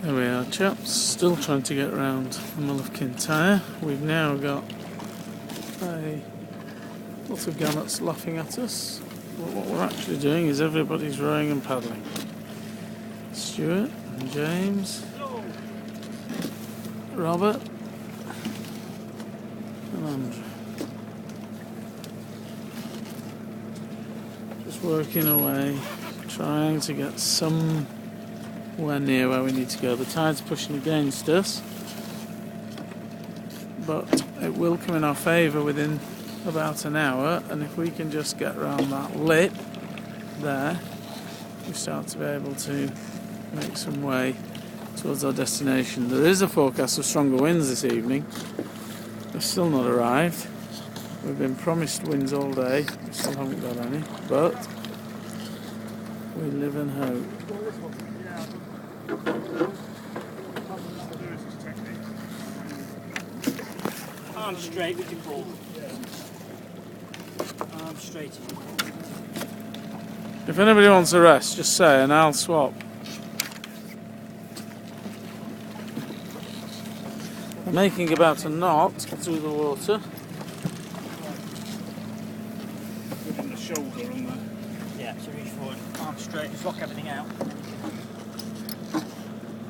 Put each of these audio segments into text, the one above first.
There we are, chaps, still trying to get around the Mull of Kintyre. We've now got lots of gannets laughing at us. But what we're actually doing is everybody's rowing and paddling. Stuart and James, Robert and Andrew. Just working away, trying to get somewhere near where we need to go. The tide's pushing against us, but it will come in our favour within about an hour, and if we can just get around that lip there, we start to be able to make some way towards our destination. There is a forecast of stronger winds this evening. They've still not arrived. We've been promised winds all day. We still haven't got any, but we live in hope. Arm straight with your ball. Arm straight. If anybody wants a rest, just say and I'll swap. I'm making about a knot through the water. Putting the shoulder on there. Yeah, so reach forward, arm straight, just lock everything out.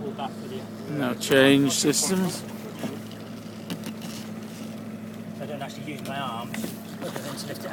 Pull back with you. Now change systems. I don't actually use my arms, other than to lift it out.